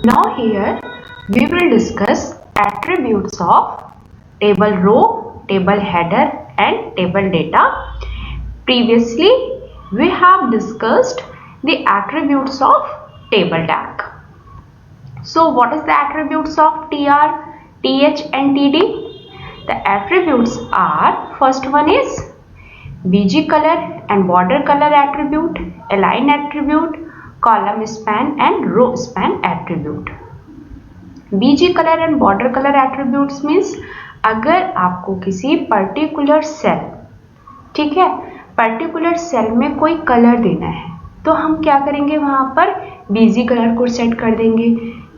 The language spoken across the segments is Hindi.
Now here we will discuss attributes of table row, table header and table data. Previously we have discussed the attributes of table tag. So what is the attributes of TR, TH and TD? The attributes are, first one is BG color and border color attribute, align attribute, column span and row span attribute. BG color and border color attributes means अगर आपको किसी पर्टिकुलर सेल, ठीक है, पर्टिकुलर सेल में कोई कलर देना है तो हम क्या करेंगे, वहां पर बीजी कलर को सेट कर देंगे।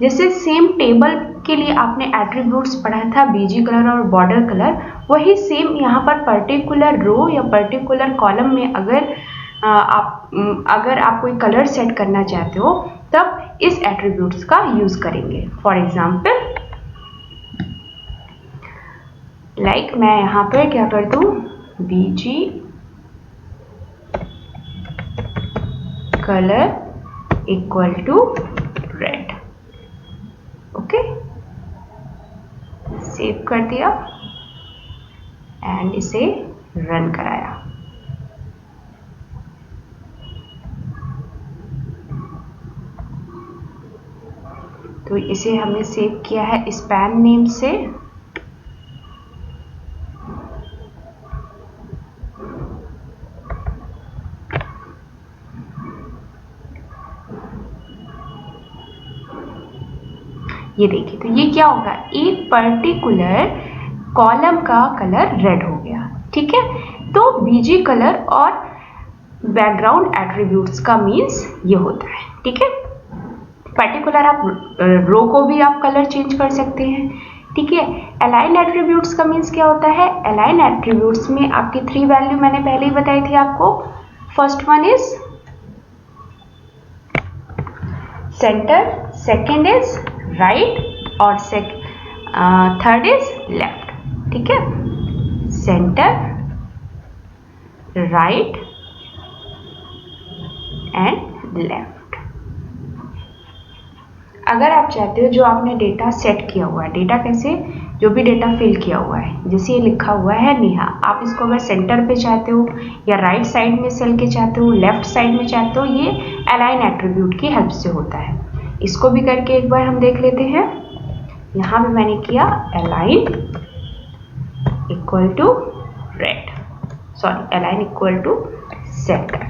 जैसे सेम टेबल के लिए आपने एट्रीब्यूट्स पढ़ा था बीजी कलर और बॉर्डर कलर, वही सेम यहाँ पर पर्टिकुलर रो या पर्टिकुलर कॉलम में अगर आप कोई कलर सेट करना चाहते हो तब इस एट्रीब्यूट्स का यूज करेंगे। फॉर एग्जाम्पल लाइक मैं यहाँ पे क्या कर दूं, BG colour equal to red. Okay, save कर दिया एंड इसे रन कराया। तो इसे हमने सेव किया है स्पैन नेम से। ये देखिए, तो ये क्या होगा, एक पर्टिकुलर कॉलम का कलर रेड हो गया। ठीक है, तो बीजी कलर और बैकग्राउंड एट्रीब्यूट्स का मीन्स ये होता है। ठीक है, पर्टिकुलर आप रो को भी आप कलर चेंज कर सकते हैं। ठीक है, अलाइन एट्रीब्यूट्स का मीन्स क्या होता है, अलाइन एट्रीब्यूट्स में आपकी 3 वैल्यू मैंने पहले ही बताई थी आपको। First one is centre, second is right और थर्ड इज लेफ्ट। ठीक है, सेंटर, राइट एंड लेफ्ट। अगर आप चाहते हो जो आपने डेटा सेट किया हुआ है, डेटा कैसे, जो भी डेटा फिल किया हुआ है, जैसे ये लिखा हुआ है नेहा, आप इसको अगर सेंटर पे चाहते हो या राइट साइड में सेल के चाहते हो, लेफ्ट साइड में चाहते हो, ये अलाइन एट्रीब्यूट की हेल्प से होता है। इसको भी करके एक बार हम देख लेते हैं। यहाँ पे मैंने किया align equal to red, sorry align equal to centre,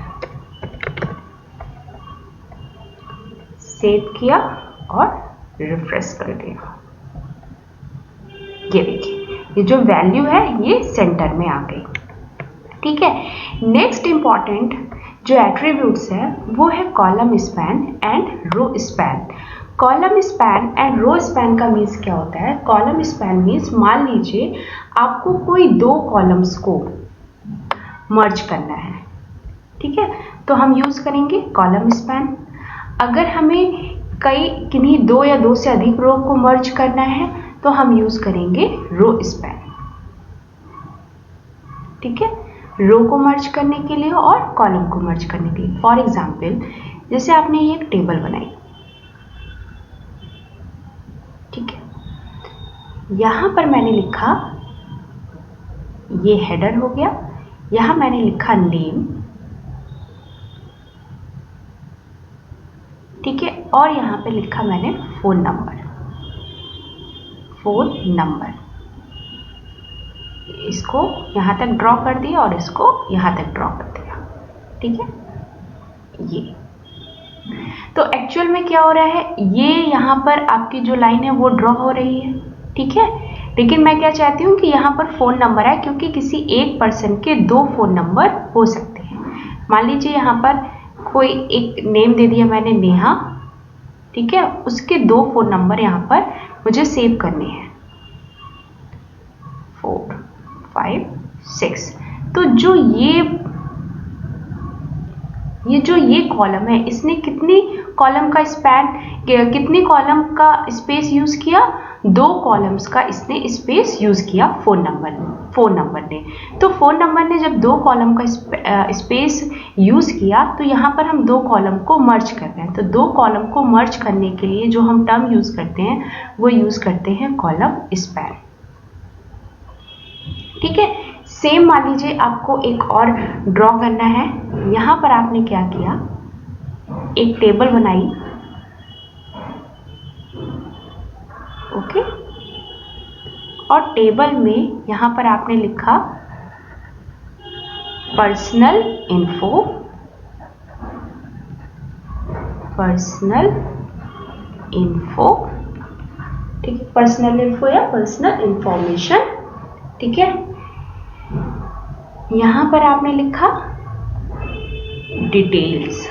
save किया और रिफ्रेश कर दिया। ये देखिए, ये जो वैल्यू है ये सेंटर में आ गई। ठीक है, नेक्स्ट इंपॉर्टेंट जो एट्रीब्यूट्स है वो है column span and row span. Column span and row span का मीन्स क्या होता है, कॉलम स्पैन मीन्स मान लीजिए आपको कोई 2 कॉलम्स को मर्ज करना है। ठीक है, तो हम यूज करेंगे कॉलम स्पैन। अगर हमें किन्हीं 2 या 2 से अधिक रो को मर्ज करना है तो हम यूज करेंगे रो स्पैन। ठीक है, रो को मर्ज करने के लिए और कॉलम को मर्ज करने के लिए। फॉर एग्जाम्पल जैसे आपने ये एक टेबल बनाई, ठीक है, यहां पर मैंने लिखा, ये हेडर हो गया, यहां मैंने लिखा नेम, ठीक है, और यहां पे लिखा मैंने फोन नंबर। इसको यहां तक ड्रॉ कर दिया और इसको यहां तक ड्रॉ कर दिया। ठीक है, ये तो एक्चुअल में क्या हो रहा है, ये यहां पर आपकी जो लाइन है वो ड्रॉ हो रही है। ठीक है, लेकिन मैं क्या चाहती हूं कि यहां पर फोन नंबर है, क्योंकि किसी एक पर्सन के 2 फोन नंबर हो सकते हैं। मान लीजिए यहां पर कोई एक नेम दे दिया मैंने नेहा, ठीक है, उसके 2 फोन नंबर यहां पर मुझे सेव करने हैं, 4, 5, 6। तो जो ये ये कॉलम है, इसने कितनी कॉलम का स्पैन, कितने कॉलम का स्पेस यूज किया? 2 कॉलम्स का इसने स्पेस यूज किया फोन नंबर ने। तो फोन नंबर ने जब 2 कॉलम का स्पेस यूज किया, तो यहाँ पर हम 2 कॉलम को मर्ज कर रहे हैं। तो 2 कॉलम को मर्ज करने के लिए जो हम टर्म यूज करते हैं वो यूज करते हैं कॉलम स्पैन। ठीक है, सेम मान लीजिए आपको एक और ड्रॉ करना है। यहाँ पर आपने क्या किया, एक टेबल बनाई, ओके, और टेबल में यहाँ पर आपने लिखा पर्सनल इन्फो, ठीक है, पर्सनल इन्फो या पर्सनल इंफॉर्मेशन। ठीक है, यहां पर आपने लिखा डिटेल्स,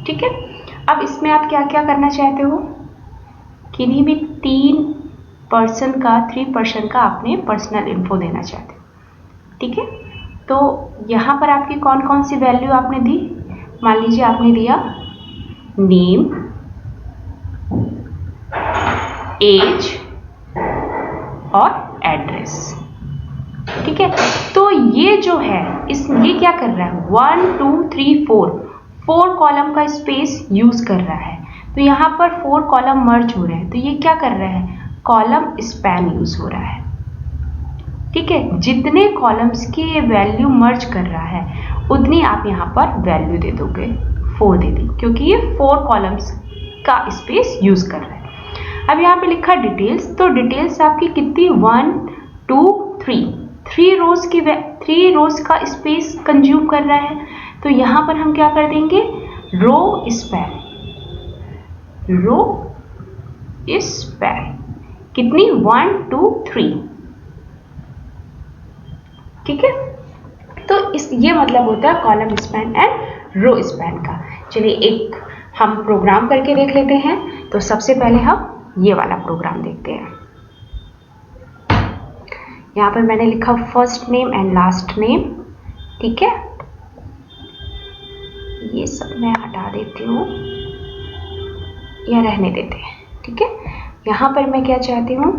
ठीक है। अब इसमें आप क्या क्या करना चाहते हो, किन्हीं भी 3 पर्सन का आपने पर्सनल इन्फो देना चाहते हो। ठीक है, तो यहाँ पर आपकी कौन कौन सी वैल्यू आपने दी? मान लीजिए आपने दिया नेम, एज और एड्रेस। ठीक है, तो ये जो है ये क्या कर रहा है, 1 2 3 4 कॉलम का स्पेस यूज कर रहा है। तो यहाँ पर 4 कॉलम मर्ज हो रहे हैं, तो ये क्या कर रहा है, कॉलम स्पैन यूज हो रहा है। ठीक है, जितने कॉलम्स की ये वैल्यू मर्ज कर रहा है उतनी आप यहाँ पर वैल्यू दे दोगे, 4 दे दी, क्योंकि ये 4 कॉलम्स का स्पेस यूज कर रहा है। अब यहाँ पे लिखा डिटेल्स, तो डिटेल्स आपकी कितनी, 1 2 3 रोज का स्पेस कंज्यूम कर रहा है। तो यहाँ पर हम क्या कर देंगे, रो स्पैन, कितनी, 1 2 3। ठीक है, तो ये मतलब होता है column span and row span का। चलिए एक हम प्रोग्राम करके देख लेते हैं। तो सबसे पहले हम ये वाला प्रोग्राम देखते हैं। यहाँ पर मैंने लिखा first name and last name. ठीक है, ये सब मैं हटा देती हूँ या रहने देते हैं। ठीक है, यहाँ पर मैं क्या चाहती हूँ,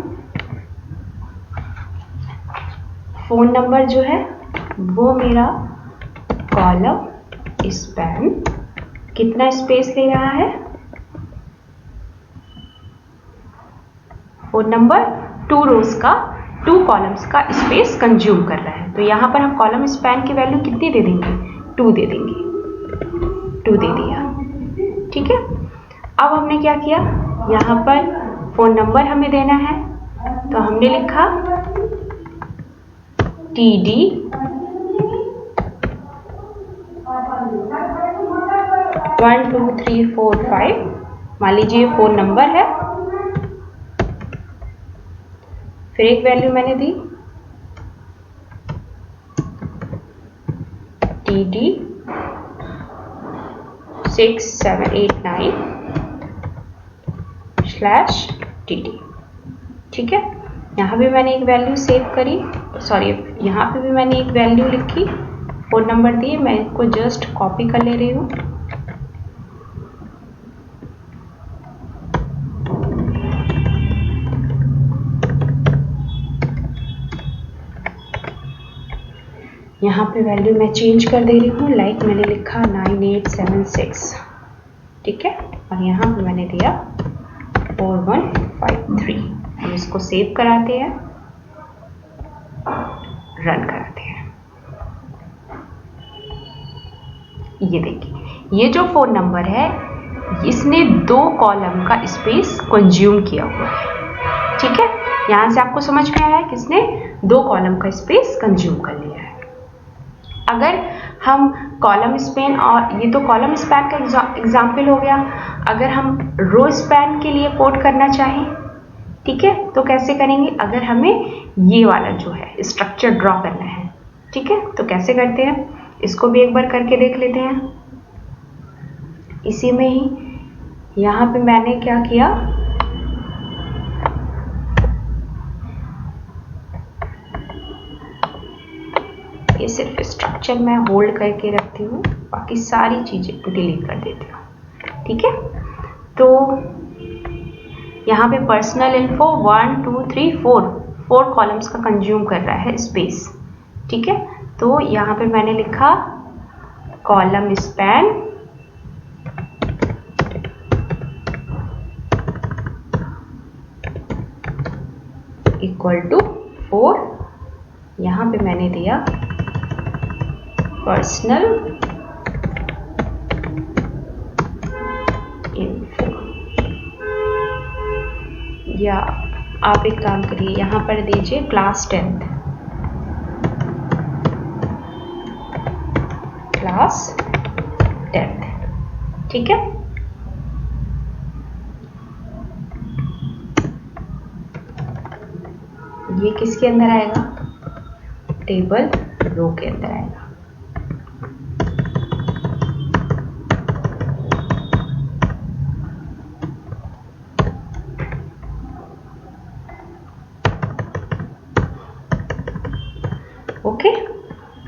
फोन नंबर जो है वो मेरा कॉलम स्पैन कितना स्पेस ले रहा है, फोन नंबर 2 कॉलम्स का स्पेस कंज्यूम कर रहा है। तो यहाँ पर हम कॉलम स्पैन की वैल्यू कितनी दे देंगे, 2 दे देंगे, 2 दे दिया। ठीक है, अब हमने क्या किया, यहाँ पर फोन नंबर हमें देना है, तो हमने लिखा TD 1 2 3 4 5, मान लीजिए फोन नंबर है। फिर एक वैल्यू मैंने दी TD 6 7 8 9 /TD। ठीक है, यहाँ भी मैंने एक वैल्यू सेव करी, सॉरी यहाँ पे भी मैंने एक वैल्यू लिखी, फोन नंबर दिए, मैं इसको जस्ट कॉपी कर ले रही हूँ। यहाँ पे वैल्यू मैं चेंज कर दे रही हूँ, लाइक मैंने लिखा 9876। ठीक है, और यहाँ पे मैंने दिया 4153। हम इसको सेव कराते हैं, रन कराते हैं। ये देखिए, ये जो फोन नंबर है इसने 2 कॉलम का स्पेस कंज्यूम किया हुआ है। ठीक है, यहां से आपको समझ में आया है किसने 2 कॉलम का स्पेस कंज्यूम कर लिया है। अगर हम कॉलम स्पैन, और ये तो कॉलम स्पैन का एग्जाम्पल हो गया, अगर हम रो स्पैन के लिए कोड करना चाहें, ठीक है, तो कैसे करेंगे, अगर हमें ये वाला जो है स्ट्रक्चर ड्रॉ करना है। ठीक है, तो कैसे करते हैं, इसको भी एक बार करके देख लेते हैं। इसी में ही यहाँ पे मैंने क्या किया, ये सिर्फ स्ट्रक्चर मैं होल्ड करके रखती हूँ, बाकी सारी चीजें डिलीट कर देती हूँ। ठीक है, तो यहाँ पे पर्सनल इन्फो 1 2 3 4 कॉलम्स का कंज्यूम कर रहा है स्पेस। ठीक है, तो यहाँ पे मैंने लिखा कॉलम स्पैन इक्वल टू 4, यहाँ पे मैंने दिया पर्सनल इन्फो, या आप एक काम करिए यहाँ पर दीजिए क्लास 10th, क्लास 10th। ठीक है, ये किसके अंदर आएगा, टेबल रो के अंदर आएगा। ओके,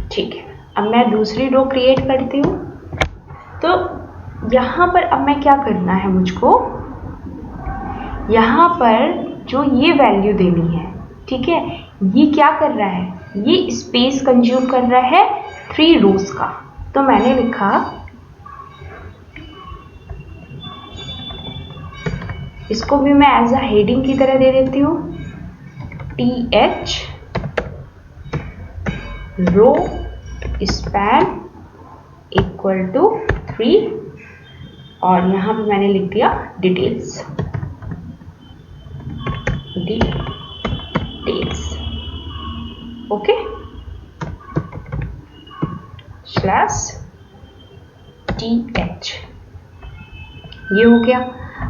ठीक है, अब मैं दूसरी रो क्रिएट करती हूँ। तो यहाँ पर अब मैं क्या करना है, मुझको यहाँ पर जो ये वैल्यू देनी है। ठीक है, ये क्या कर रहा है, ये स्पेस कंज्यूम कर रहा है 3 रोज का। तो मैंने लिखा इसको भी मैं एज अ हेडिंग की तरह दे देती हूँ, TH row span equal to 3, और यहाँ पे मैंने लिख दिया डिटेल्स, ओके, /TH, ये हो गया।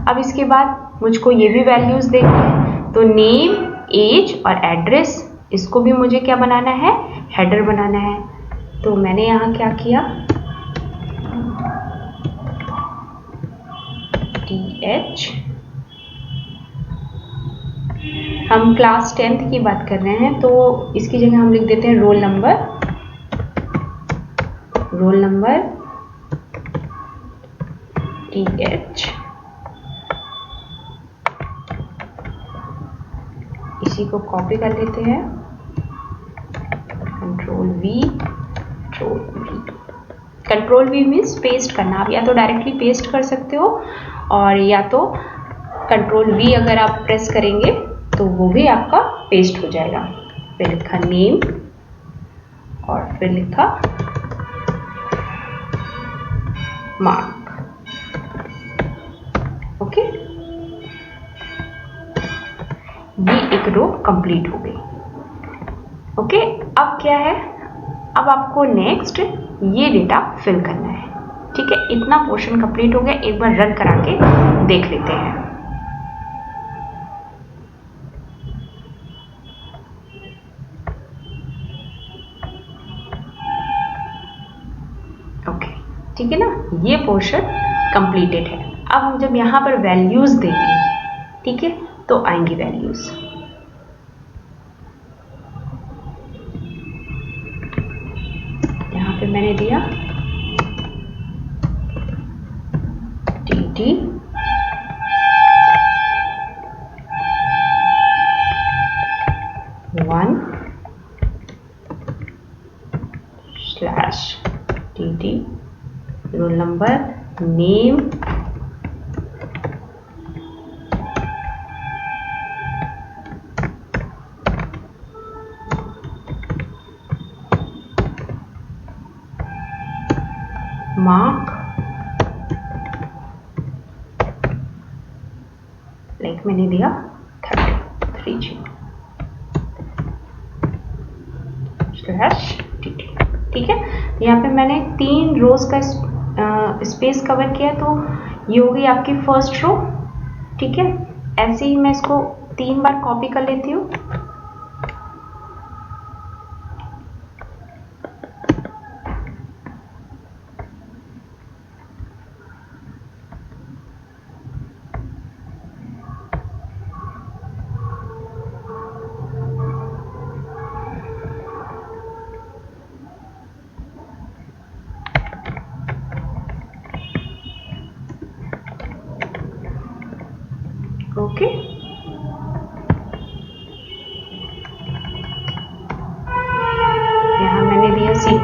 अब इसके बाद मुझको ये भी वैल्यूज देनी है, तो नेम, एज और एड्रेस, इसको भी मुझे क्या बनाना है, हेडर बनाना है। तो मैंने यहाँ क्या किया, TH, हम क्लास 10th की बात कर रहे हैं, तो इसकी जगह हम लिख देते हैं रोल नंबर, TH, इसी को कॉपी कर लेते हैं, कंट्रोल V मीन्स पेस्ट करना। आप या तो डायरेक्टली पेस्ट कर सकते हो, और या तो कंट्रोल V अगर आप प्रेस करेंगे तो वो भी आपका पेस्ट हो जाएगा। फिर लिखा नेम और फिर लिखा मार्क, ओके, ये एक रो कंप्लीट हो गई। ओके, अब क्या है, अब आपको नेक्स्ट ये डेटा फिल करना है। ठीक है, इतना पोर्शन कंप्लीट हो गया, एक बार रन करा के देख लेते हैं। ओके, ठीक है ना, ये पोर्शन कंप्लीटेड है। अब हम जब यहाँ पर वैल्यूज देंगे, ठीक है, तो आएंगी वैल्यूज। यहाँ पे मैंने दिया TT /TT roll number, name, mark, like मैंने दिया 33G /TT। ठीक है, यहाँ पे मैंने 3 रोज का स्पेस कवर किया, तो ये हो गई आपकी फर्स्ट रो। ठीक है, ऐसे ही मैं इसको 3 बार कॉपी कर लेती हूँ।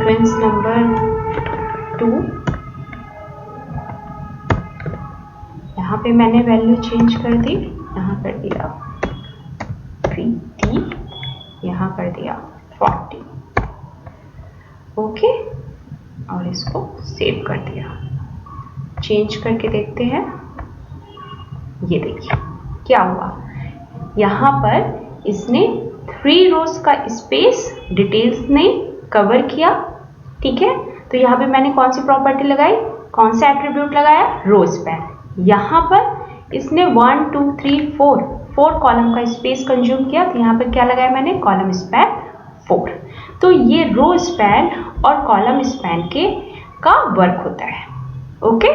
सीक्वेंस नंबर 2, यहाँ पे मैंने वैल्यू चेंज कर दी, यहाँ कर दिया 3, यहाँ कर दिया 40, ओके, और इसको सेव कर दिया। चेंज करके देखते हैं, ये देखिए क्या हुआ, यहाँ पर इसने 3 रोज का स्पेस डिटेल्स ने कवर किया, ठीक है। तो यहाँ पे मैंने कौन सी प्रॉपर्टी लगाई, कौन सा एट्रीब्यूट लगाया, रो स्पैन। यहाँ पर इसने 1 2 3 4 कॉलम का स्पेस कंज्यूम किया, तो यहाँ पर क्या लगाया मैंने, कॉलम स्पैन 4। तो ये रो स्पैन और कॉलम स्पैन का वर्क होता है, ओके।